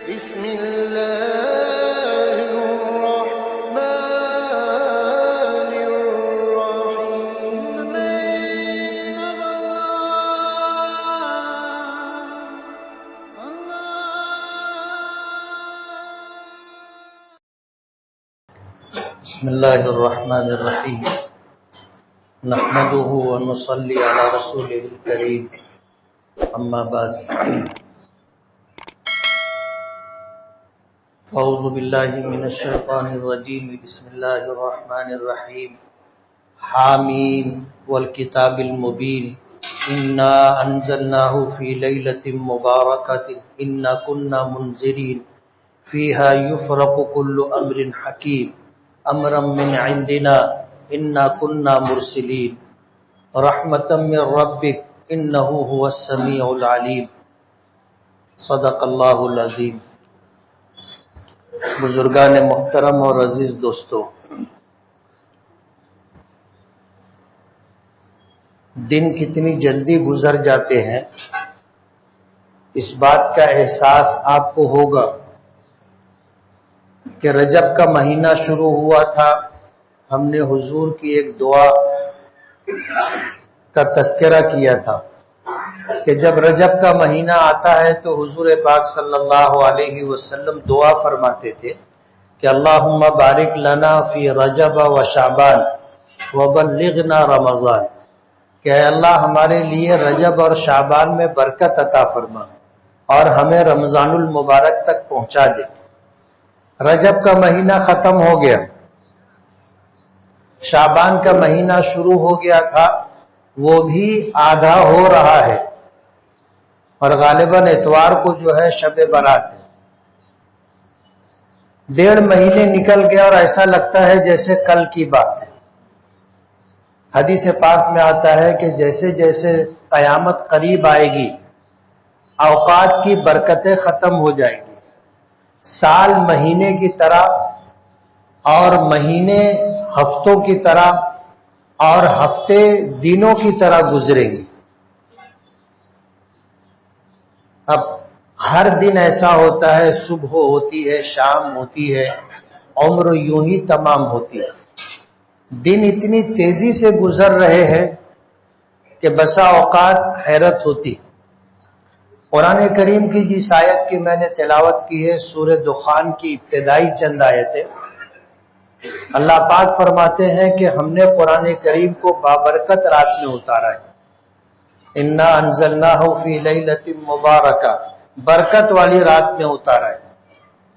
بسم الله الرحمن الرحيم. بسم الله الرحمن الرحيم. نحمده ونصلي على رسوله الكريم. أما بعد، أعوذ بالله من الشيطان الرجيم. بسم الله الرحمن الرحيم. حاميم والكتاب المبين. إنا أنزلناه في ليلة مباركة إنا كنا منذرين فيها يفرق كل أمر حكيم امرا من عندنا انا كنا مرسلين رحمة من ربك انه هو السميع العليم. صدق اللہ العظیم. بزرگان محترم اور عزیز دوستو، دن کتنی جلدی گزر جاتے ہیں، اس بات کا احساس آپ کو ہوگا کہ رجب کا مہینہ شروع ہوا تھا. ہم نے حضور کی ایک دعا کا تذکرہ کیا تھا کہ جب رجب کا مہینہ آتا ہے تو حضور پاک صلی اللہ علیہ وسلم دعا فرماتے تھے کہ اللہم بارک لنا فی رجب و شعبان وبلغنا رمضان، کہ اے اللہ ہمارے لیے رجب اور شعبان میں برکت عطا فرما اور ہمیں رمضان المبارک تک پہنچا دے. رجب کا مہینہ ختم ہو گیا، شعبان کا مہینہ شروع ہو گیا تھا، وہ بھی آدھا ہو رہا ہے اور غالباً اتوار کو جو ہے شب برات ہے. 1.5 مہینے نکل گیا اور ایسا لگتا ہے جیسے کل کی بات ہے. حدیث پاک میں آتا ہے کہ جیسے جیسے قیامت قریب آئے گی اوقات کی برکتیں ختم ہو جائیں گی، سال مہینے کی طرح اور مہینے ہفتوں کی طرح اور ہفتے دنوں کی طرح گزریں گی. اب ہر دن ایسا ہوتا ہے، صبح ہوتی ہے، شام ہوتی ہے، عمر یوں ہی تمام ہوتی ہے. دن اتنی تیزی سے گزر رہے ہیں کہ بسا اوقات حیرت ہوتی. قرآن کریم کی جس آیت کی میں نے تلاوت کی ہے، سورہ دخان کی ابتدائی چند آیتیں، اللہ پاک فرماتے ہیں کہ ہم نے قرآن کریم کو بابرکت رات میں اتارا ہے. انا انزلناہ فی لیلۃ مبارکہ، برکت والی رات میں اتارا ہے.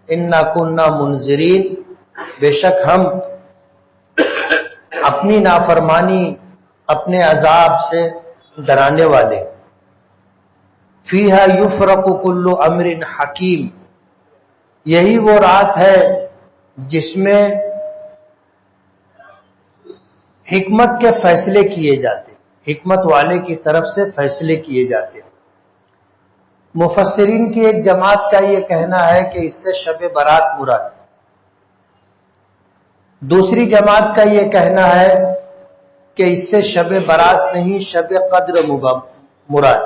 انا کنا منذرین، بے شک ہم اپنی نافرمانی، اپنے عذاب سے ڈرانے والے. فیہا یفرق کل امر حکیم، یہی وہ رات ہے جس میں حکمت کے فیصلے کیے جاتے، حکمت والے کی طرف سے فیصلے کیے جاتے. مفسرین کی ایک جماعت کا یہ کہنا ہے کہ اس سے شب برات مراد، دوسری جماعت کا یہ کہنا ہے کہ اس سے شب برات نہیں شب قدر مراد.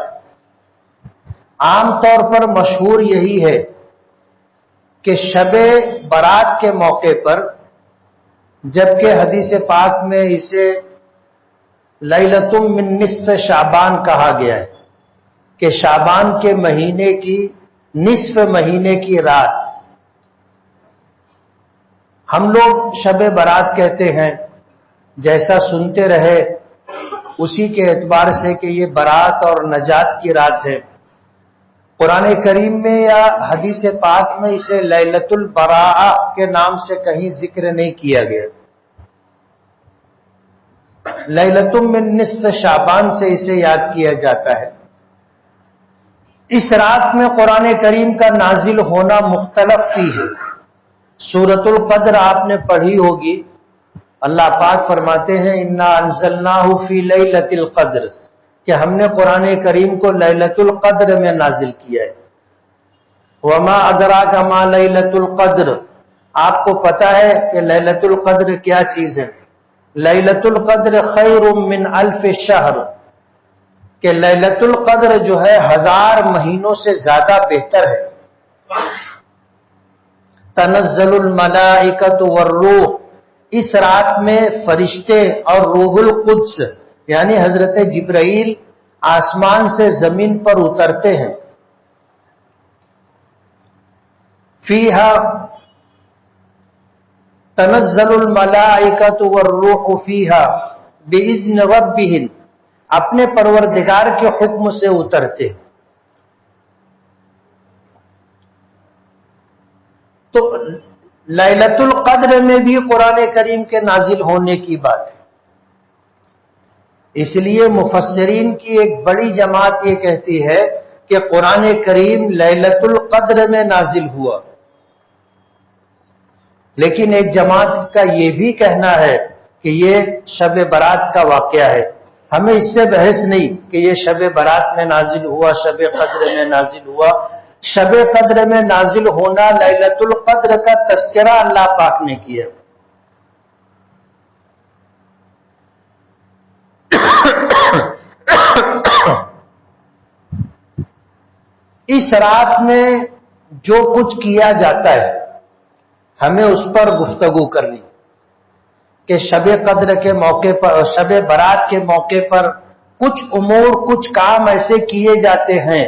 عام طور پر مشہور یہی ہے کہ شب برات کے موقع پر، جبکہ حدیث پاک میں اسے لیلۃ من نصف شعبان کہا گیا ہے کہ شعبان کے مہینے کی نصف مہینے کی رات. ہم لوگ شب برات کہتے ہیں، جیسا سنتے رہے اسی کے اعتبار سے کہ یہ برات اور نجات کی رات ہے. قرآن کریم میں یا حدیث پاک میں اسے لیلۃ البراءہ کے نام سے کہیں ذکر نہیں کیا گیا. لیلۃ من نصف شعبان سے اسے یاد کیا جاتا ہے. اس رات میں قرآن کریم کا نازل ہونا مختلف ہی ہے. سورۃ القدر آپ نے پڑھی ہوگی، اللہ پاک فرماتے ہیں انا انزلناہ فی لیلۃ القدر، کہ ہم نے قرآن کریم کو لیلۃ القدر میں نازل کیا ہے. وما ادراک ما لیلۃ القدر، آپ کو پتا ہے کہ لیلۃ القدر کیا چیز ہے؟ لیلۃ القدر خیر من الف شہر، کہ لیلۃ القدر جو ہے 1000 مہینوں سے زیادہ بہتر ہے. تنزل الملائکۃ والروح، اس رات میں فرشتے اور روح القدس یعنی حضرت جبرائیل آسمان سے زمین پر اترتے ہیں. فیہا تنزل الملائکۃ والروح فیہا بإذن ربہم، اپنے پروردگار کے حکم سے اترتے. تو لیلۃ القدر میں بھی قرآن کریم کے نازل ہونے کی بات ہے. اس لیے مفسرین کی ایک بڑی جماعت یہ کہتی ہے کہ قرآن کریم لیلۃ القدر میں نازل ہوا. لیکن ایک جماعت کا یہ بھی کہنا ہے کہ یہ شب برات کا واقعہ ہے. ہمیں اس سے بحث نہیں کہ یہ شب برات میں نازل ہوا، شب قدر میں نازل ہوا. شب قدر میں نازل ہونا، لیلۃ القدر کا تذکرہ اللہ پاک نے کیا. اس رات میں جو کچھ کیا جاتا ہے ہمیں اس پر گفتگو کرنی کہ شب قدر کے موقع پر، شب برات کے موقع پر کچھ امور، کچھ کام ایسے کیے جاتے ہیں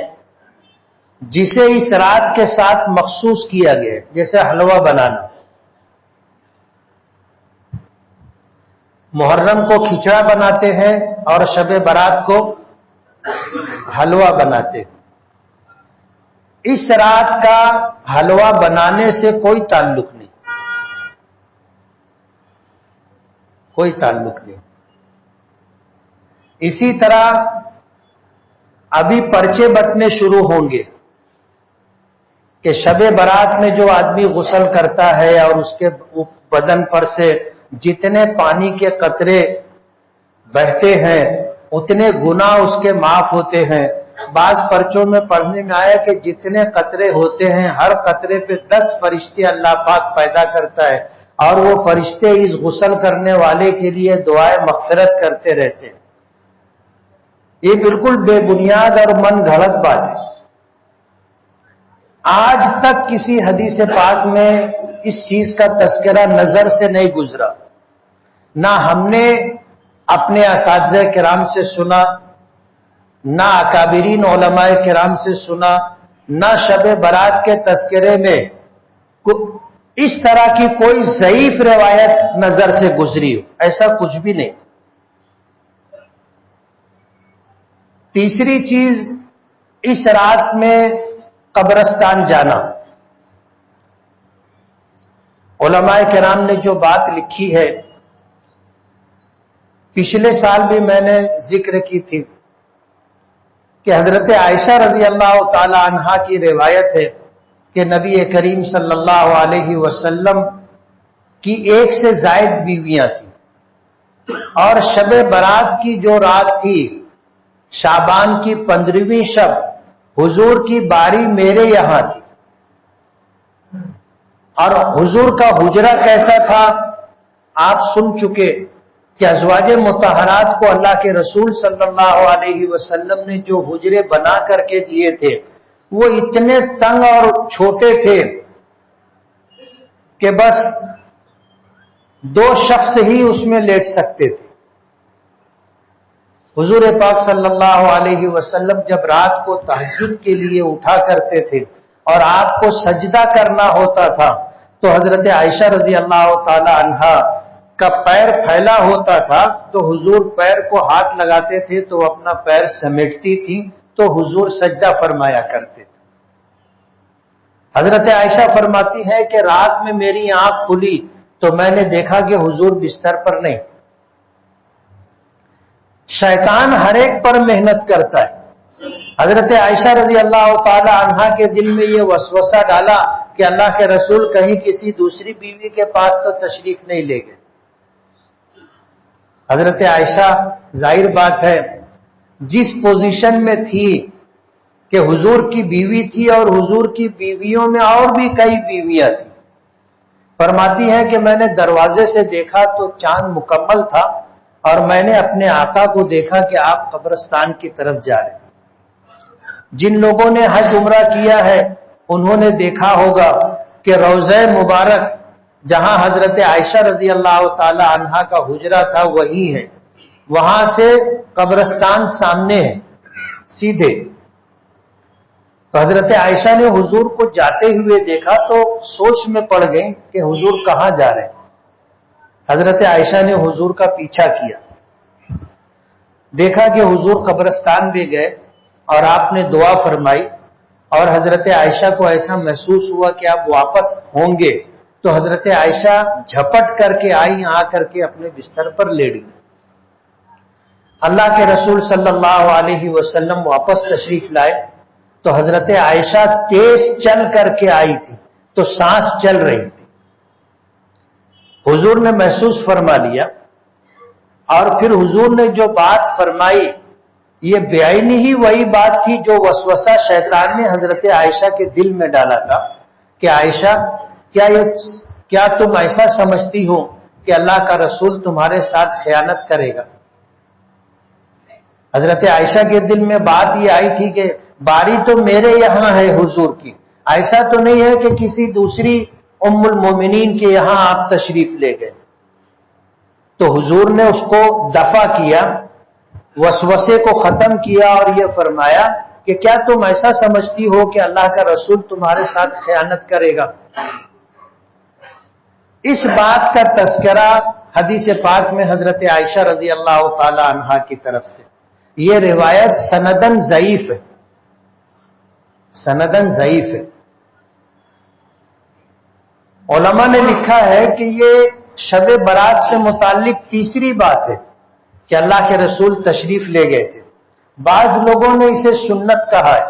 جسے اس رات کے ساتھ مخصوص کیا گیا، جیسے حلوہ بنانا. محرم کو کھچڑا بناتے ہیں اور شب برات کو حلوہ بناتے ہیں. اس رات کا حلوہ بنانے سے کوئی تعلق نہیں، کوئی تعلق نہیں. اسی طرح ابھی پرچے بٹنے شروع ہوں گے کہ شب برات میں جو آدمی غسل کرتا ہے اور اس کے بدن پر سے جتنے پانی کے قطرے بہتے ہیں اتنے گناہ اس کے معاف ہوتے ہیں. بعض پرچوں میں پڑھنے میں آیا کہ جتنے قطرے ہوتے ہیں ہر قطرے پہ 10 فرشتے اللہ پاک پیدا کرتا ہے اور وہ فرشتے اس غسل کرنے والے کے لیے دعائے مغفرت کرتے رہتے ہیں. یہ بالکل بے بنیاد اور من گھڑت بات ہے. آج تک کسی حدیث پاک میں اس چیز کا تذکرہ نظر سے نہیں گزرا. نہ ہم نے اپنے اساتذہ کرام سے سنا، نہ اکابرین علماء کرام سے سنا، نہ شب برات کے تذکرے میں اس طرح کی کوئی ضعیف روایت نظر سے گزری ہو. ایسا کچھ بھی نہیں. تیسری چیز، اس رات میں قبرستان جانا. علماء کرام نے جو بات لکھی ہے، پچھلے سال بھی میں نے ذکر کی تھی کہ حضرت عائشہ رضی اللہ تعالی عنہا کی روایت ہے کہ نبی کریم صلی اللہ علیہ وسلم کی 1 سے زائد بیویاں تھیں، اور شب برات کی جو رات تھی، شعبان کی 15ویں شب، حضور کی باری میرے یہاں تھی. اور حضور کا حجرہ کیسا تھا آپ سن چکے کہ ازواج مطہرات کو اللہ کے رسول صلی اللہ علیہ وسلم نے جو حجرے بنا کر کے دیے تھے وہ اتنے تنگ اور چھوٹے تھے کہ بس 2 شخص ہی اس میں لیٹ سکتے تھے. حضور پاک صلی اللہ علیہ وسلم جب رات کو تہجد کے لیے اٹھا کرتے تھے اور آپ کو سجدہ کرنا ہوتا تھا تو حضرت عائشہ رضی اللہ تعالی عنہا کا پیر پھیلا ہوتا تھا تو حضور پیر کو ہاتھ لگاتے تھے تو اپنا پیر سمیٹتی تھی تو حضور سجدہ فرمایا کرتے تھے. حضرت عائشہ فرماتی ہیں کہ رات میں میری آنکھ کھلی تو میں نے دیکھا کہ حضور بستر پر نہیں. شیطان ہر ایک پر محنت کرتا ہے. حضرت عائشہ رضی اللہ تعالی عنہا کے دل میں یہ وسوسہ ڈالا کہ اللہ کے رسول کہیں کسی دوسری بیوی کے پاس تو تشریف نہیں لے گئے. حضرت عائشہ ظاہر بات ہے جس پوزیشن میں تھی کہ حضور کی بیوی تھی اور حضور کی بیویوں میں اور بھی کئی بیویاں تھیں، فرماتی ہیں کہ میں نے دروازے سے دیکھا تو چاند مکمل تھا اور میں نے اپنے آقا کو دیکھا کہ آپ قبرستان کی طرف جا رہے ہیں. جن لوگوں نے حج عمرہ کیا ہے انہوں نے دیکھا ہوگا کہ روضہ مبارک جہاں حضرت عائشہ رضی اللہ تعالی عنہا کا حجرہ تھا وہی ہے، وہاں سے قبرستان سامنے ہے سیدھے. تو حضرت عائشہ نے حضور کو جاتے ہوئے دیکھا تو سوچ میں پڑ گئی کہ حضور کہاں جا رہے ہیں. حضرت عائشہ نے حضور کا پیچھا کیا، دیکھا کہ حضور قبرستان بھی گئے اور آپ نے دعا فرمائی، اور حضرت عائشہ کو ایسا محسوس ہوا کہ آپ واپس ہوں گے. تو حضرت عائشہ جھپٹ کر کے آئی، آ کر کے اپنے بستر پر لیٹ گئی. اللہ کے رسول صلی اللہ علیہ وسلم واپس تشریف لائے تو حضرت عائشہ تیز چل کر کے آئی تھی، تو سانس چل رہی تھی. حضور نے محسوس فرما لیا، اور پھر حضور نے جو بات فرمائی یہ بعینی ہی وہی بات تھی جو وسوسہ شیطان نے حضرت عائشہ کے دل میں ڈالا تھا کہ عائشہ کیا تم ایسا سمجھتی ہو کہ اللہ کا رسول تمہارے ساتھ خیانت کرے گا؟ حضرت عائشہ کے دل میں بات یہ آئی تھی کہ باری تو میرے یہاں ہے حضور کی، ایسا تو نہیں ہے کہ کسی دوسری ام المومنین کے یہاں آپ تشریف لے گئے. تو حضور نے اس کو دفع کیا، وسوسے کو ختم کیا اور یہ فرمایا کہ کیا تم ایسا سمجھتی ہو کہ اللہ کا رسول تمہارے ساتھ خیانت کرے گا؟ اس بات کا تذکرہ حدیث پاک میں حضرت عائشہ رضی اللہ تعالی عنہا کی طرف سے. یہ روایت سندن ضعیف ہے، سندن ضعیف ہے. علماء نے لکھا ہے کہ یہ شب برات سے متعلق تیسری بات ہے کہ اللہ کے رسول تشریف لے گئے تھے. بعض لوگوں نے اسے سنت کہا ہے،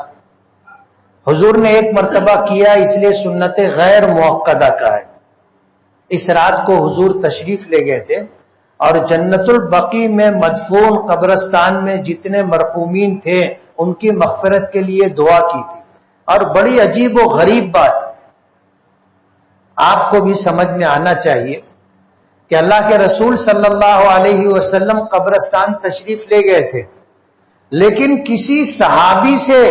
حضور نے ایک مرتبہ کیا اس لیے سنت غیر موقدہ کہا ہے. اس رات کو حضور تشریف لے گئے تھے اور جنت البقیع میں مدفون قبرستان میں جتنے مرحومین تھے ان کی مغفرت کے لیے دعا کی تھی. اور بڑی عجیب و غریب بات آپ کو بھی سمجھ میں آنا چاہیے کہ اللہ کے رسول صلی اللہ علیہ وسلم قبرستان تشریف لے گئے تھے، لیکن کسی صحابی سے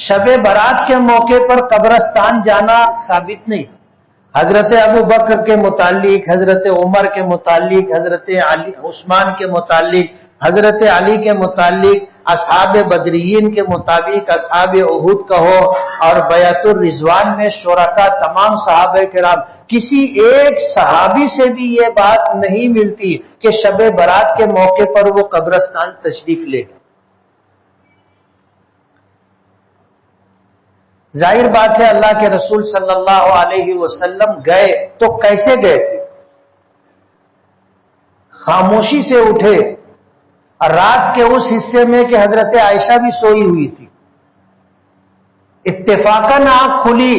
شب برات کے موقع پر قبرستان جانا ثابت نہیں. حضرت ابو بکر کے متعلق، حضرت عمر کے متعلق، حضرت عثمان کے متعلق، حضرت علی کے متعلق، اصحاب بدریین کے مطابق اصحاب احد کہو اور بیعت الرضوان میں شرکاء تمام صحابہ کرام، کسی ایک صحابی سے بھی یہ بات نہیں ملتی کہ شب برات کے موقع پر وہ قبرستان تشریف لے گئے. ظاہر بات ہے اللہ کے رسول صلی اللہ علیہ وسلم گئے تو کیسے گئے تھے؟ خاموشی سے اٹھے، اور رات کے اس حصے میں کہ حضرت عائشہ بھی سوئی ہوئی تھی. اتفاقاً آنکھ کھلی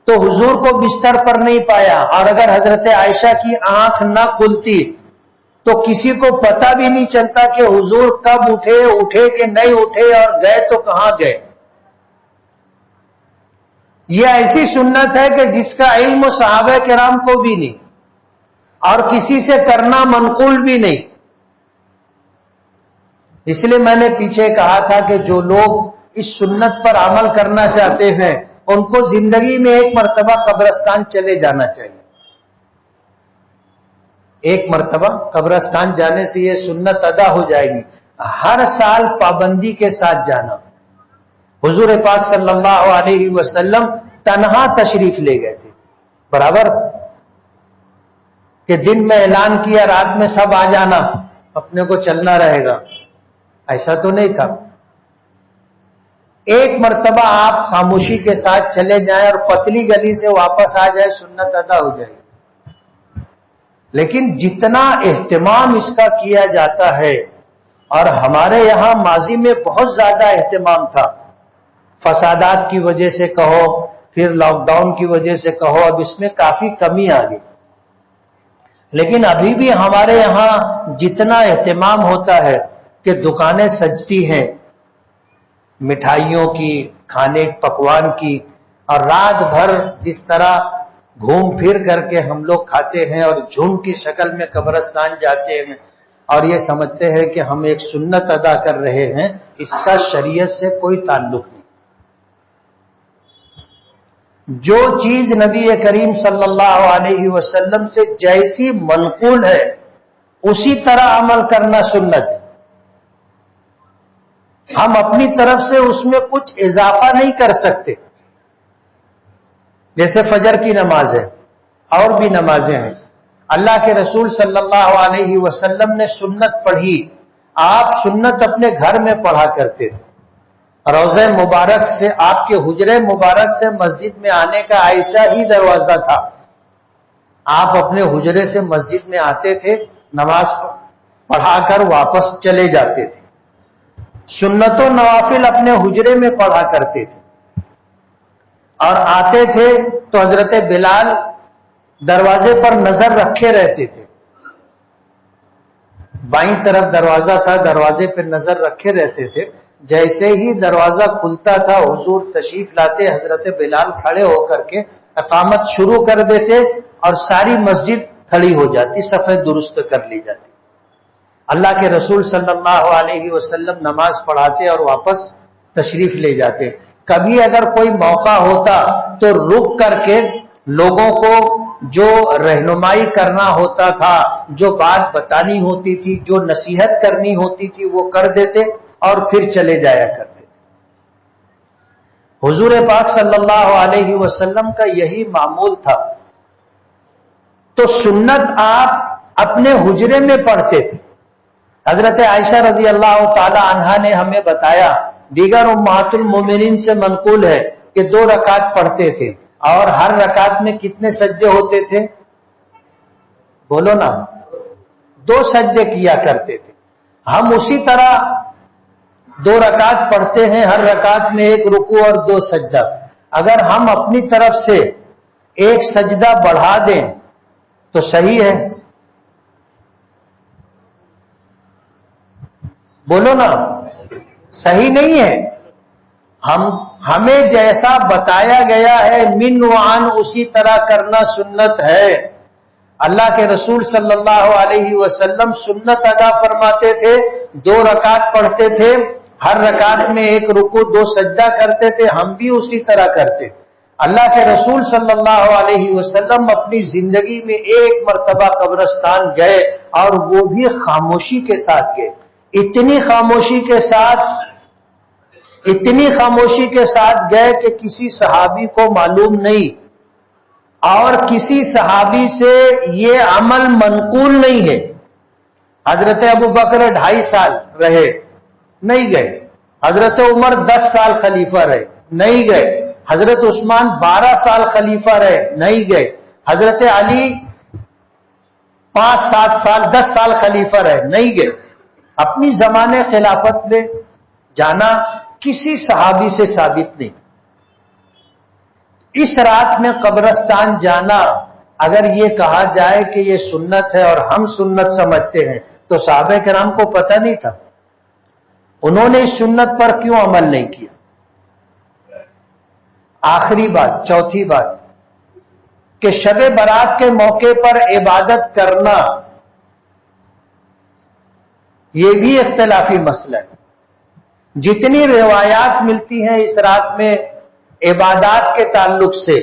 تو حضور کو بستر پر نہیں پایا، اور اگر حضرت عائشہ کی آنکھ نہ کھلتی تو کسی کو پتہ بھی نہیں چلتا کہ حضور کب اٹھے کہ نہیں اٹھے اور گئے تو کہاں گئے. یہ ایسی سنت ہے کہ جس کا علم صحابہ کرام کو بھی نہیں اور کسی سے کرنا منقول بھی نہیں. اس لیے میں نے پیچھے کہا تھا کہ جو لوگ اس سنت پر عمل کرنا چاہتے ہیں ان کو زندگی میں ایک مرتبہ قبرستان چلے جانا چاہیے. ایک مرتبہ قبرستان جانے سے یہ سنت ادا ہو جائے گی. ہر سال پابندی کے ساتھ جانا. حضور پاک صلی اللہ علیہ وسلم تنہا تشریف لے گئے تھے، برابر کہ دن میں اعلان کیا رات میں سب آ جانا، اپنے کو چلنا رہے گا، ایسا تو نہیں تھا. ایک مرتبہ آپ خاموشی کے ساتھ چلے جائیں اور پتلی گلی سے واپس آ جائے، سنت ادا ہو جائے گی. لیکن جتنا اہتمام اس کا کیا جاتا ہے، اور ہمارے یہاں ماضی میں بہت زیادہ اہتمام تھا، فسادات کی وجہ سے کہو، پھر لاک ڈاؤن کی وجہ سے کہو، اب اس میں کافی کمی آ گئی. لیکن ابھی بھی ہمارے یہاں جتنا اہتمام ہوتا ہے کہ دکانیں سجتی ہیں مٹھائیوں کی، کھانے پکوان کی، اور رات بھر جس طرح گھوم پھر کر کے ہم لوگ کھاتے ہیں اور جھوم کی شکل میں قبرستان جاتے ہیں اور یہ سمجھتے ہیں کہ ہم ایک سنت ادا کر رہے ہیں، اس کا شریعت سے کوئی تعلق نہیں. جو چیز نبی کریم صلی اللہ علیہ وسلم سے جیسی منقول ہے اسی طرح عمل کرنا سنت ہے. ہم اپنی طرف سے اس میں کچھ اضافہ نہیں کر سکتے. جیسے فجر کی نماز ہے اور بھی نمازیں ہیں. اللہ کے رسول صلی اللہ علیہ وسلم نے سنت پڑھی. آپ سنت اپنے گھر میں پڑھا کرتے تھے. روضہ مبارک سے, آپ کے حجرے مبارک سے مسجد میں آنے کا ایسا ہی دروازہ تھا. آپ اپنے حجرے سے مسجد میں آتے تھے, نماز پڑھا کر واپس چلے جاتے تھے. سنت و نوافل اپنے حجرے میں پڑھا کرتے تھے. اور آتے تھے تو حضرت بلال دروازے پر نظر رکھے رہتے تھے. بائیں طرف دروازہ تھا, دروازے پر نظر رکھے رہتے تھے. جیسے ہی دروازہ کھلتا تھا حضور تشریف لاتے, حضرت بلال کھڑے ہو کر کے اقامت شروع کر دیتے اور ساری مسجد کھڑی ہو جاتی, صفیں درست کر لی جاتی. اللہ کے رسول صلی اللہ علیہ وسلم نماز پڑھاتے اور واپس تشریف لے جاتے. کبھی اگر کوئی موقع ہوتا تو رک کر کے لوگوں کو جو رہنمائی کرنا ہوتا تھا, جو بات بتانی ہوتی تھی, جو نصیحت کرنی ہوتی تھی وہ کر دیتے اور پھر چلے جایا کرتے. حضور پاک صلی اللہ علیہ وسلم کا یہی معمول تھا. تو سنت آپ اپنے حجرے میں پڑھتے تھے. حضرت عائشہ رضی اللہ تعالی عنہا نے ہمیں بتایا, دیگر امہات المومنین سے منقول ہے کہ 2 رکعت پڑھتے تھے اور ہر رکعت میں کتنے سجدے ہوتے تھے؟ بولو نا, 2 سجدے کیا کرتے تھے. ہم اسی طرح 2 رکعت پڑھتے ہیں, ہر رکعت میں 1 رکوع اور 2 سجدہ. اگر ہم اپنی طرف سے 1 سجدہ بڑھا دیں تو صحیح ہے؟ بولو نا, صحیح نہیں ہے. ہمیں جیسا بتایا گیا ہے من وعن اسی طرح کرنا سنت ہے. اللہ کے رسول صلی اللہ علیہ وسلم سنت ادا فرماتے تھے, 2 رکعت پڑھتے تھے, ہر رکعت میں 1 رکوع 2 سجدہ کرتے تھے. ہم بھی اسی طرح کرتے. اللہ کے رسول صلی اللہ علیہ وسلم اپنی زندگی میں 1 مرتبہ قبرستان گئے اور وہ بھی خاموشی کے ساتھ گئے. اتنی خاموشی کے ساتھ گئے کہ کسی صحابی کو معلوم نہیں, اور کسی صحابی سے یہ عمل منقول نہیں ہے. حضرت ابو بکر 2.5 سال رہے, نہیں گئے. حضرت عمر 10 سال خلیفہ رہے, نہیں گئے. حضرت عثمان 12 سال خلیفہ رہے, نہیں گئے. حضرت علی 5-7 سال 10 سال خلیفہ رہے, نہیں گئے. اپنی زمانے خلافت میں جانا کسی صحابی سے ثابت نہیں. اس رات میں قبرستان جانا, اگر یہ کہا جائے کہ یہ سنت ہے اور ہم سنت سمجھتے ہیں تو صحابہ کرام کو پتہ نہیں تھا, انہوں نے اس سنت پر کیوں عمل نہیں کیا؟ آخری بات, چوتھی بات, کہ شب برات کے موقع پر عبادت کرنا یہ بھی اختلافی مسئلہ ہے. جتنی روایات ملتی ہیں اس رات میں عبادات کے تعلق سے,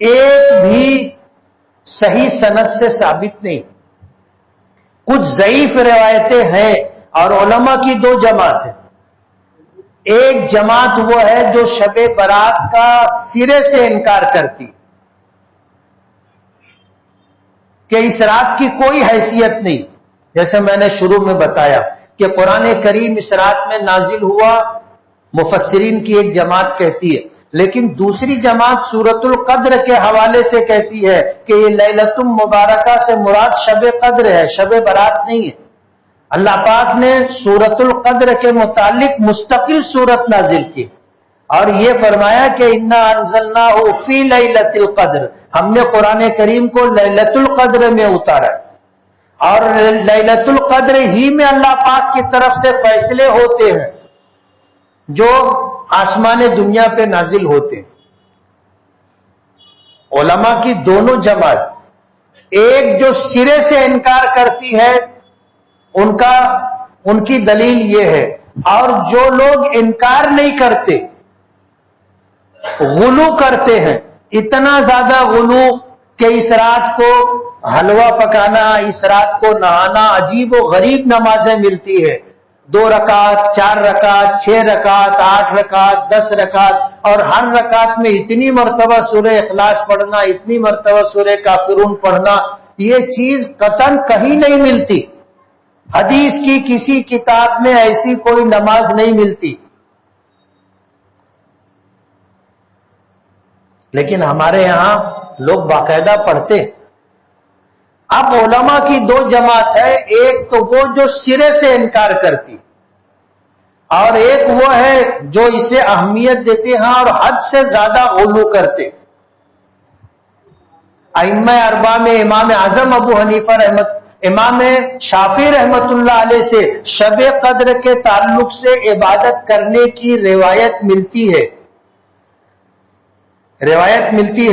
ایک بھی صحیح سند سے ثابت نہیں. کچھ ضعیف روایتیں ہیں اور علماء کی 2 جماعت ہیں. ایک جماعت وہ ہے جو شب برات کا سرے سے انکار کرتی کہ اس رات کی کوئی حیثیت نہیں. جیسے میں نے شروع میں بتایا کہ قرآن کریم اس رات میں نازل ہوا, مفسرین کی ایک جماعت کہتی ہے, لیکن دوسری جماعت سورۃ القدر کے حوالے سے کہتی ہے کہ یہ لیلۃ مبارکہ سے مراد شب قدر ہے, شب برات نہیں ہے. اللہ پاک نے سورۃ القدر کے متعلق مستقل سورت نازل کی اور یہ فرمایا کہ انا انزلناہ فی لیلۃ القدر, ہم نے قرآن کریم کو لیلۃ القدر میں اتارا, اور لیلۃ القدر ہی میں اللہ پاک کی طرف سے فیصلے ہوتے ہیں جو آسمان دنیا پہ نازل ہوتے ہیں. علماء کی دونوں جماعت, ایک جو سرے سے انکار کرتی ہے ان کی دلیل یہ ہے, اور جو لوگ انکار نہیں کرتے غلو کرتے ہیں، اتنا زیادہ غلو کہ اس رات کو حلوہ پکانا، اس رات کو نہانا، عجیب و غریب نمازیں ملتی ہے، 2 رکعت، 4 رکعت، 6 رکعت، 8 رکعت، 10 رکعت، اور ہر رکعت میں اتنی مرتبہ سورہ اخلاص پڑھنا، اتنی مرتبہ سورہ کافرون پڑھنا، یہ چیز قطعاً کہیں نہیں ملتی۔ حدیث کی کسی کتاب میں ایسی کوئی نماز نہیں ملتی، لیکن ہمارے یہاں لوگ باقاعدہ پڑھتے۔ اب علماء کی 2 جماعت ہے، ایک تو وہ جو سرے سے انکار کرتی، اور ایک وہ ہے جو اسے اہمیت دیتے ہیں اور حد سے زیادہ غلو کرتے۔ ائمہ 4 میں امام اعظم ابو حنیفہ امام شافعی رحمت اللہ علیہ سے شب قدر کے تعلق سے عبادت کرنے کی روایت ملتی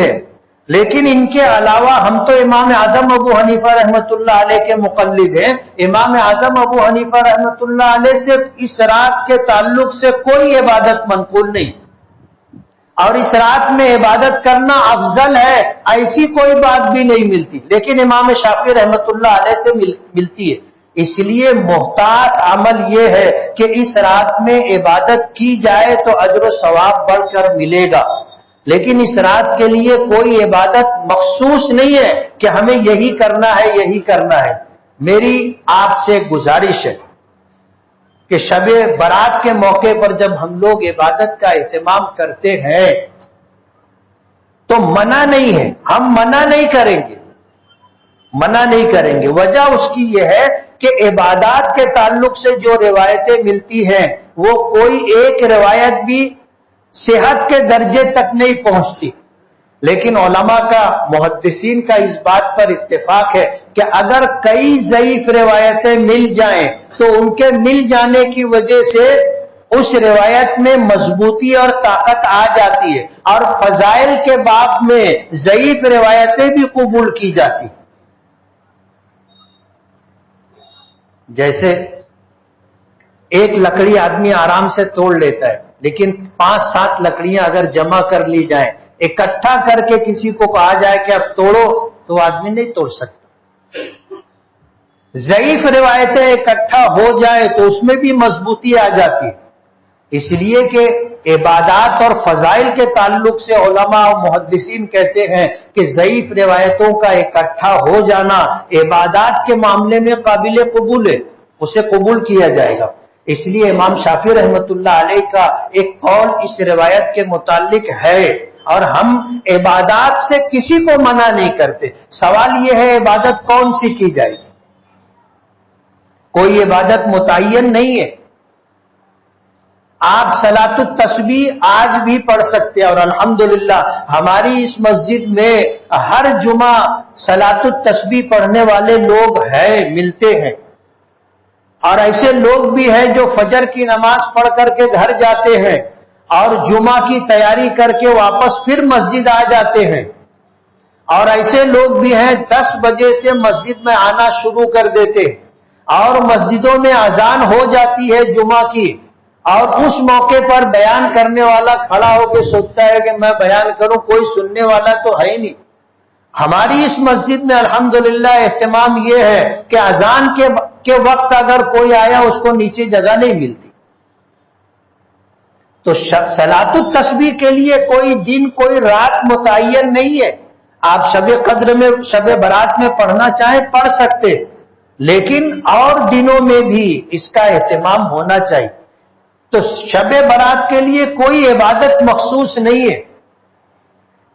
ہے، لیکن ان کے علاوہ ہم تو امام اعظم ابو حنیفہ رحمت اللہ علیہ کے مقلد ہیں، امام اعظم ابو حنیفہ رحمت اللہ علیہ سے اس رات کے تعلق سے کوئی عبادت منقول نہیں، اور اس رات میں عبادت کرنا افضل ہے ایسی کوئی بات بھی نہیں ملتی، لیکن امام شافعی رحمت اللہ علیہ سے ملتی ہے۔ اس لیے محتاط عمل یہ ہے کہ اس رات میں عبادت کی جائے تو اجر و ثواب بڑھ کر ملے گا، لیکن اس رات کے لیے کوئی عبادت مخصوص نہیں ہے کہ ہمیں یہی کرنا ہے یہی کرنا ہے۔ میری آپ سے گزارش ہے کہ شب برات کے موقع پر جب ہم لوگ عبادت کا اہتمام کرتے ہیں تو منع نہیں ہے، ہم منع نہیں کریں گے، وجہ اس کی یہ ہے کہ عبادات کے تعلق سے جو روایتیں ملتی ہیں وہ کوئی ایک روایت بھی صحت کے درجے تک نہیں پہنچتی، لیکن علماء کا، محدثین کا اس بات پر اتفاق ہے کہ اگر کئی ضعیف روایتیں مل جائیں تو ان کے مل جانے کی وجہ سے اس روایت میں مضبوطی اور طاقت آ جاتی ہے، اور فضائل کے باب میں ضعیف روایتیں بھی قبول کی جاتی۔ جیسے ایک لکڑی آدمی آرام سے توڑ لیتا ہے، لیکن 5-7 لکڑیاں اگر جمع کر لی جائیں، اکٹھا کر کے کسی کو کہا جائے کہ اب توڑو تو آدمی نہیں توڑ سکتا۔ ضعیف روایتیں اکٹھا ہو جائے تو اس میں بھی مضبوطی آ جاتی ہے، اس لیے کہ عبادات اور فضائل کے تعلق سے علماء و محدثین کہتے ہیں کہ ضعیف روایتوں کا اکٹھا ہو جانا عبادات کے معاملے میں قابل قبول ہے، اسے قبول کیا جائے گا۔ اس لیے امام شافعی رحمت اللہ علیہ کا ایک قول اس روایت کے متعلق ہے، اور ہم عبادات سے کسی کو منع نہیں کرتے۔ سوال یہ ہے عبادت کون سی کی جائے گی؟ کوئی عبادت متعین نہیں ہے۔ آپ صلاۃ التسبیح آج بھی پڑھ سکتے ہیں، اور الحمدللہ ہماری اس مسجد میں ہر جمعہ صلاۃ التسبیح پڑھنے والے لوگ ہیں، ملتے ہیں، اور ایسے لوگ بھی ہیں جو فجر کی نماز پڑھ کر کے گھر جاتے ہیں اور جمعہ کی تیاری کر کے واپس پھر مسجد آ جاتے ہیں، اور ایسے لوگ بھی ہیں 10 بجے سے مسجد میں آنا شروع کر دیتے، اور مسجدوں میں اذان ہو جاتی ہے جمعہ کی، اور اس موقع پر بیان کرنے والا کھڑا ہو کے سوچتا ہے کہ میں بیان کروں، کوئی سننے والا تو ہے ہی نہیں۔ ہماری اس مسجد میں الحمدللہ اہتمام یہ ہے کہ اذان کے وقت اگر کوئی آیا اس کو نیچے جگہ نہیں ملتی۔ تو صلاۃ التسبیح کے لیے کوئی دن کوئی رات متعین نہیں ہے، آپ شب قدر میں، شب برات میں پڑھنا چاہیں پڑھ سکتے، لیکن اور دنوں میں بھی اس کا اہتمام ہونا چاہیے۔ تو شب برات کے لیے کوئی عبادت مخصوص نہیں ہے،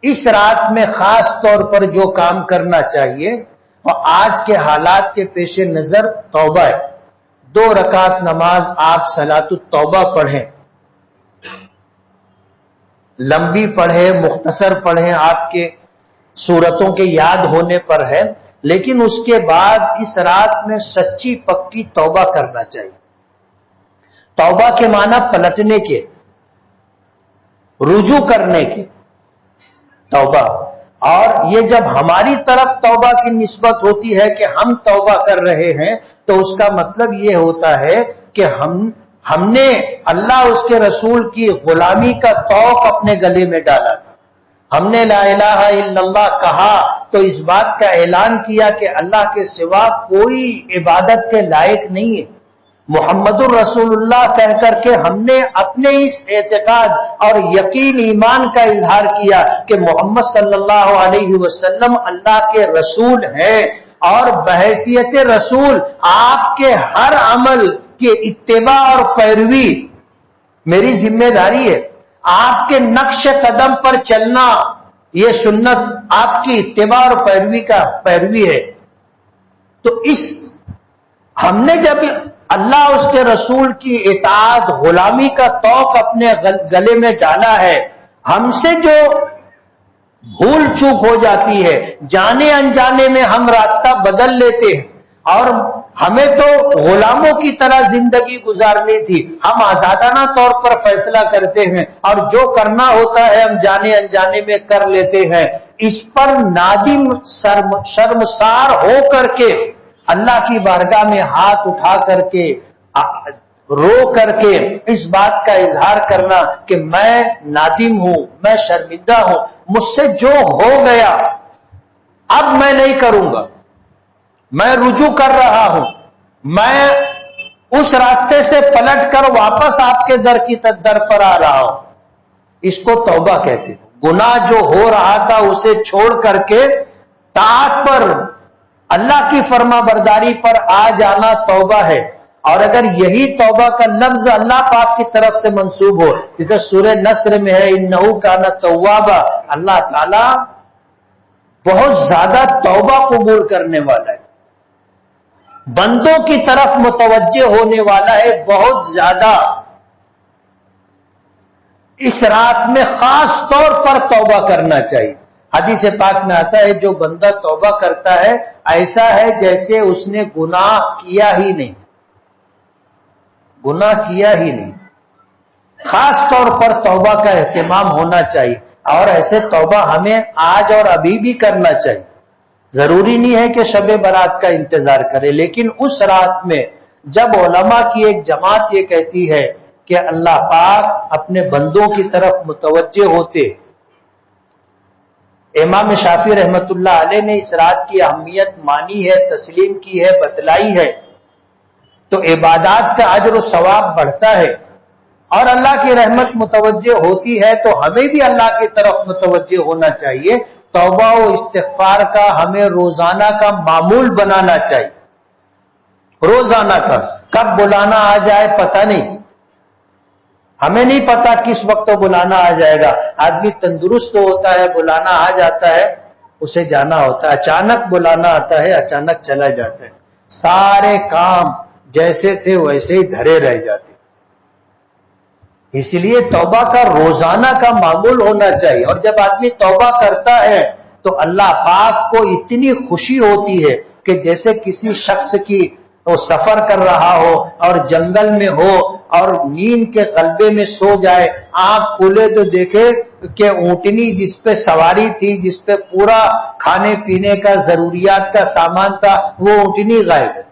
اس رات میں خاص طور پر جو کام کرنا چاہیے اور آج کے حالات کے پیش نظر توبہ ہے۔ 2 رکعت نماز آپ صلاۃ التوبہ پڑھیں، لمبی پڑھیں، مختصر پڑھیں، آپ کے سورتوں کے یاد ہونے پر ہے، لیکن اس کے بعد اس رات میں سچی پکی توبہ کرنا چاہیے۔ توبہ کے معنی پلٹنے کے، رجوع کرنے کے، توبہ، اور یہ جب ہماری طرف توبہ کی نسبت ہوتی ہے کہ ہم توبہ کر رہے ہیں تو اس کا مطلب یہ ہوتا ہے کہ ہم نے اللہ اس کے رسول کی غلامی کا توق اپنے گلے میں ڈالا تھا. ہم نے لا الہ الا اللہ کہا تو اس بات کا اعلان کیا کہ اللہ کے سوا کوئی عبادت کے لائق نہیں ہے. محمد الرسول اللہ کہہ کر کے ہم نے اپنے اس اعتقاد اور یقین ایمان کا اظہار کیا کہ محمد صلی اللہ علیہ وسلم اللہ کے رسول ہیں، اور بحیثیت رسول آپ کے ہر عمل کی اتباع اور پیروی میری ذمہ داری ہے. آپ کے نقش قدم پر چلنا یہ سنت آپ کی اتباع اور پیروی ہے. تو ہم نے جب اللہ اس کے رسول کی اطاعت غلامی کا توق اپنے گلے میں ڈالا ہے، ہم سے جو بھول چوک ہو جاتی ہے، جانے انجانے میں ہم راستہ بدل لیتے ہیں، اور ہمیں تو غلاموں کی طرح زندگی گزارنی تھی، ہم آزادانہ طور پر فیصلہ کرتے ہیں اور جو کرنا ہوتا ہے ہم جانے انجانے میں کر لیتے ہیں. اس پر نادم شرمسار ہو کر کے اللہ کی بارگاہ میں ہاتھ اٹھا کر کے رو کر کے اس بات کا اظہار کرنا کہ میں نادم ہوں، میں شرمندہ ہوں، مجھ سے جو ہو گیا اب میں نہیں کروں گا، میں رجوع کر رہا ہوں، میں اس راستے سے پلٹ کر واپس آپ کے در پر آ رہا ہوں. اس کو توبہ کہتے ہیں. گناہ جو ہو رہا تھا اسے چھوڑ کر کے طاعت پر، اللہ کی فرما برداری پر آ جانا توبہ ہے. اور اگر یہی توبہ کا لفظ اللہ پاک کی طرف سے منسوب ہو، جیسے سورہ نصر میں ہے انہو کان توابا، اللہ تعالی بہت زیادہ توبہ قبول کرنے والا ہے، بندوں کی طرف متوجہ ہونے والا ہے بہت زیادہ. اس رات میں خاص طور پر توبہ کرنا چاہیے. حدیث پاک میں آتا ہے جو بندہ توبہ کرتا ہے ایسا ہے جیسے اس نے گناہ کیا ہی نہیں، گناہ کیا ہی نہیں. خاص طور پر توبہ کا اہتمام ہونا چاہیے، اور ایسے توبہ ہمیں آج اور ابھی بھی کرنا چاہیے. ضروری نہیں ہے کہ شب برات کا انتظار کرے، لیکن اس رات میں جب علماء کی ایک جماعت یہ کہتی ہے کہ اللہ پاک اپنے بندوں کی طرف متوجہ ہوتے، امام شافعی رحمت اللہ علیہ نے اس رات کی اہمیت مانی ہے، تسلیم کی ہے، بتلائی ہے، تو عبادات کا اجر و ثواب بڑھتا ہے، اور اللہ کی رحمت متوجہ ہوتی ہے تو ہمیں بھی اللہ کی طرف متوجہ ہونا چاہیے. توبہ و استغفار کا ہمیں روزانہ کا معمول بنانا چاہیے. روزانہ کا، کب بلانا آ جائے پتہ نہیں، ہمیں نہیں پتا کس وقت بلانا آ جائے گا. آدمی تندرست ہوتا ہے، بلانا آ جاتا ہے، اسے جانا ہوتا ہے، اچانک بلانا آتا ہے، اچانک چلا جاتا ہے، سارے کام جیسے تھے ویسے ہی دھرے رہ جاتے. اسی لیے توبہ کا روزانہ کا معمول ہونا چاہیے. اور جب آدمی توبہ کرتا ہے تو اللہ پاک کو اتنی خوشی ہوتی ہے کہ جیسے کسی شخص کی وہ سفر کر رہا ہو اور جنگل میں ہو اور نیند کے غلبے میں سو جائے، آنکھ کھولے تو دیکھے کہ اونٹنی جس پہ سواری تھی، جس پہ پورا کھانے پینے کا ضروریات کا سامان تھا، وہ اونٹنی غائب ہے.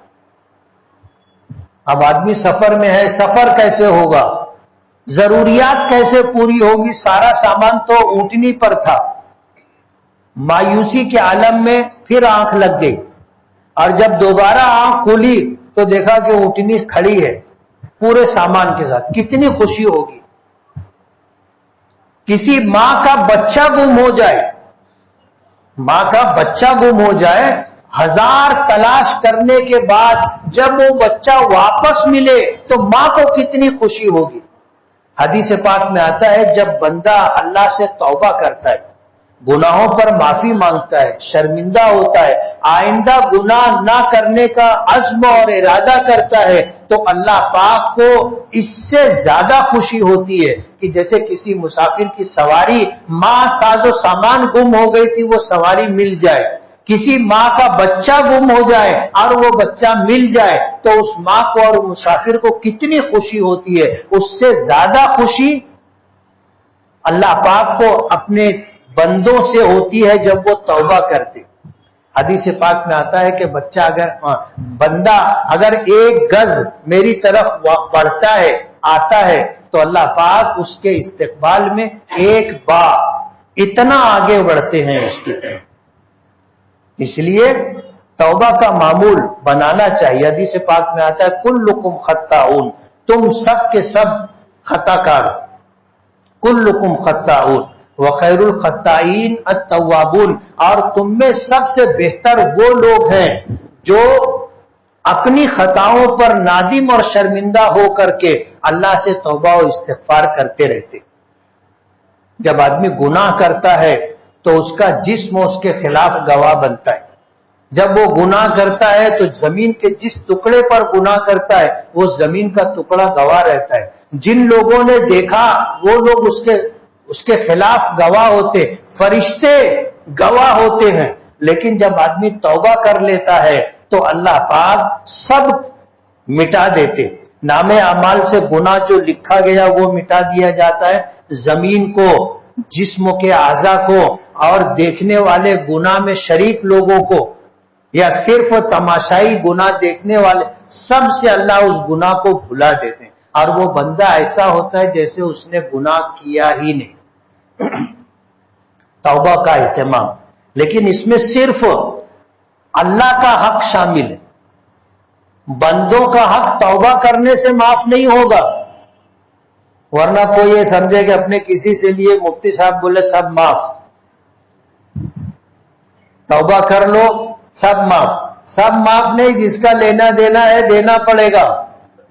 اب آدمی سفر میں ہے، سفر کیسے ہوگا، ضروریات کیسے پوری ہوگی، سارا سامان تو اونٹنی پر تھا. مایوسی کے عالم میں پھر آنکھ لگ گئی، اور جب دوبارہ آنکھ کھولی تو دیکھا کہ اونٹنی کھڑی ہے پورے سامان کے ساتھ. کتنی خوشی ہوگی. کسی ماں کا بچہ گم ہو جائے، ماں کا بچہ گم ہو جائے، ہزار تلاش کرنے کے بعد جب وہ بچہ واپس ملے تو ماں کو کتنی خوشی ہوگی. حدیث پاک میں آتا ہے جب بندہ اللہ سے توبہ کرتا ہے، گناہوں پر معافی مانگتا ہے، شرمندہ ہوتا ہے، آئندہ گناہ نہ کرنے کا عزم اور ارادہ کرتا ہے، تو اللہ پاک کو اس سے زیادہ خوشی ہوتی ہے کہ جیسے کسی مسافر کی سواری، ماں ساز و سامان گم ہو گئی تھی وہ سواری مل جائے، کسی ماں کا بچہ گم ہو جائے اور وہ بچہ مل جائے، تو اس ماں کو اور مسافر کو کتنی خوشی ہوتی ہے. اس سے زیادہ خوشی اللہ پاک کو اپنے بندوں سے ہوتی ہے جب وہ توبہ کرتے. حدیث پاک میں آتا ہے کہ بندہ اگر 1 گز میری طرف بڑھتا ہے آتا ہے تو اللہ پاک اس کے استقبال میں 1 با اتنا آگے بڑھتے ہیں اس کی طرف. اس لیے توبہ کا معمول بنانا چاہیے. حدیث پاک میں آتا ہے کلکم خطاؤن، تم سب کے سب خطا کار، کلکم خطاؤن وخیر الخطائین التوابون، اور تم میں سب سے بہتر وہ لوگ ہیں جو اپنی خطاؤں پر نادم اور شرمندہ ہو کر کے اللہ سے توبہ و استغفار کرتے رہتے. جب آدمی گناہ کرتا ہے تو اس کا جسم اس کے خلاف گواہ بنتا ہے. جب وہ گناہ کرتا ہے تو زمین کے جس ٹکڑے پر گناہ کرتا ہے وہ زمین کا ٹکڑا گواہ رہتا ہے. جن لوگوں نے دیکھا وہ لوگ اس کے خلاف گواہ ہوتے، فرشتے گواہ ہوتے ہیں. لیکن جب آدمی توبہ کر لیتا ہے تو اللہ پاک سب مٹا دیتے. نام اعمال سے گناہ جو لکھا گیا وہ مٹا دیا جاتا ہے. زمین کو، جسم کے اعضاء کو اور دیکھنے والے گناہ میں شریک لوگوں کو یا صرف تماشائی گناہ دیکھنے والے سب سے اللہ اس گناہ کو بھلا دیتے ہیں، اور وہ بندہ ایسا ہوتا ہے جیسے اس نے گناہ کیا ہی نہیں. توبہ کا اہتمام، لیکن اس میں صرف اللہ کا حق شامل ہے. بندوں کا حق توبہ کرنے سے معاف نہیں ہوگا، ورنہ کوئی یہ سمجھے کہ اپنے کسی سے لیے مفتی صاحب بولے سب معاف، توبہ کر لو سب معاف. سب معاف نہیں، جس کا لینا دینا ہے دینا پڑے گا،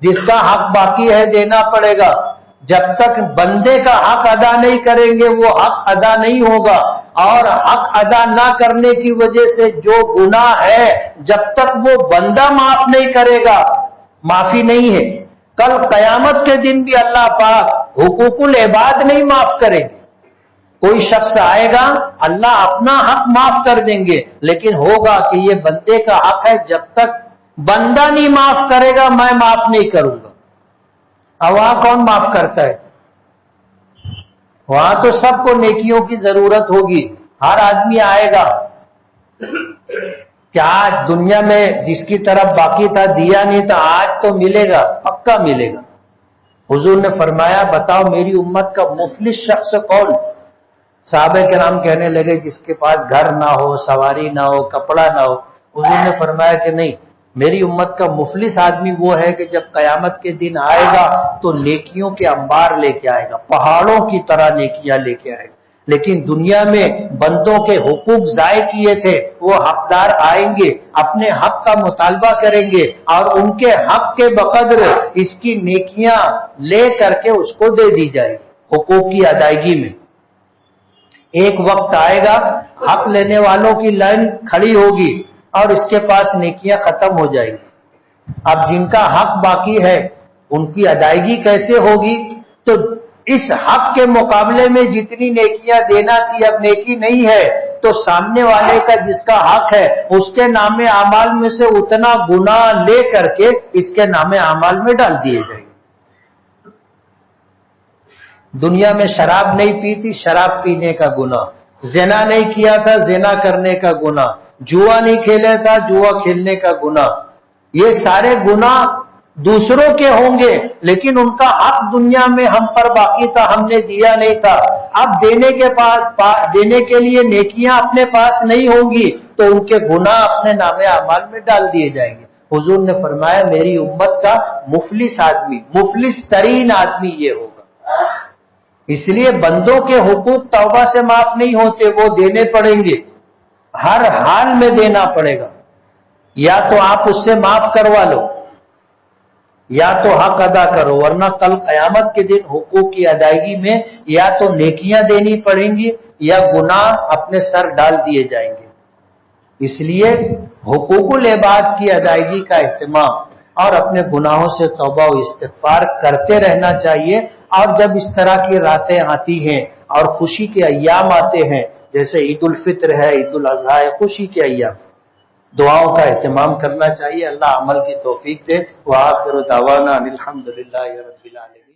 جس کا حق باقی ہے دینا پڑے گا. جب تک بندے کا حق ادا نہیں کریں گے وہ حق ادا نہیں ہوگا، اور حق ادا نہ کرنے کی وجہ سے جو گناہ ہے جب تک وہ بندہ معاف نہیں کرے گا معافی نہیں ہے. کل قیامت کے دن بھی اللہ پاک حقوق العباد نہیں معاف کریں گے. کوئی شخص آئے گا اللہ اپنا حق معاف کر دیں گے، لیکن ہوگا کہ یہ بندے کا حق ہے، جب تک بندہ نہیں معاف کرے گا میں معاف نہیں کروں گا. اب وہاں کون معاف کرتا ہے؟ وہاں تو سب کو نیکیوں کی ضرورت ہوگی. ہر آدمی آئے گا کہ آج دنیا میں جس کی طرف باقی تھا دیا نہیں تھا، آج تو ملے گا، پکا ملے گا. حضور نے فرمایا بتاؤ میری امت کا مفلس شخص کون؟ صحابہ کرام کہنے لگے جس کے پاس گھر نہ ہو، سواری نہ ہو، کپڑا نہ ہو. حضور نے فرمایا کہ نہیں، میری امت کا مفلس آدمی وہ ہے کہ جب قیامت کے دن آئے گا تو نیکیوں کے انبار لے کے آئے گا، پہاڑوں کی طرح نیکیاں لے کے آئے گا. لیکن دنیا میں بندوں کے حقوق ضائع کیے تھے، وہ حقدار آئیں گے، اپنے حق کا مطالبہ کریں گے اور ان کے حق کے بقدر اس کی نیکیاں لے کر کے اس کو دے دی جائے گی حقوق کی ادائیگی میں. ایک وقت آئے گا حق لینے والوں کی لائن کھڑی ہوگی اور اس کے پاس نیکیاں ختم ہو جائیں گی. اب جن کا حق باقی ہے ان کی ادائیگی کیسے ہوگی؟ تو اس حق کے مقابلے میں جتنی نیکیاں دینا تھی اب نیکی نہیں ہے، تو سامنے والے کا جس کا حق ہے اس کے نام اعمال میں سے اتنا گناہ لے کر کے اس کے نام اعمال میں ڈال دیے جائیں گے. دنیا میں شراب نہیں پی تھی، شراب پینے کا گناہ، زنا نہیں کیا تھا، زنا کرنے کا گناہ، جوا نہیں کھیلا تھا، جوا کھیلنے کا گناہ. یہ سارے گناہ دوسروں کے ہوں گے لیکن ان کا حق دنیا میں ہم پر باقی تھا، ہم نے دیا نہیں تھا. اب دینے کے لیے نیکیاں اپنے پاس نہیں ہوں گی تو ان کے گناہ اپنے نام اعمال میں ڈال دیے جائیں گے. حضور نے فرمایا میری امت کا مفلس آدمی، مفلس ترین آدمی یہ ہوگا. اس لیے بندوں کے حقوق توبہ سے معاف نہیں ہوتے، وہ دینے پڑیں گے، ہر حال میں دینا پڑے گا. یا تو آپ اس سے معاف کروا لو یا تو حق ادا کرو، ورنہ کل قیامت کے دن حقوق کی ادائیگی میں یا تو نیکیاں دینی پڑیں گی یا گناہ اپنے سر ڈال دیے جائیں گے. اس لیے حقوق العباد کی ادائیگی کا اہتمام اور اپنے گناہوں سے توبہ و استغفار کرتے رہنا چاہیے. اور جب اس طرح کی راتیں آتی ہیں اور خوشی کے ایام آتے ہیں جیسے عید الفطر ہے، عید الاضحیٰ ہے، خوشی کے ایام، دعاؤں کا اہتمام کرنا چاہیے. اللہ عمل کی توفیق دے. وآخر دعوانا الحمدللہ رب العالمین.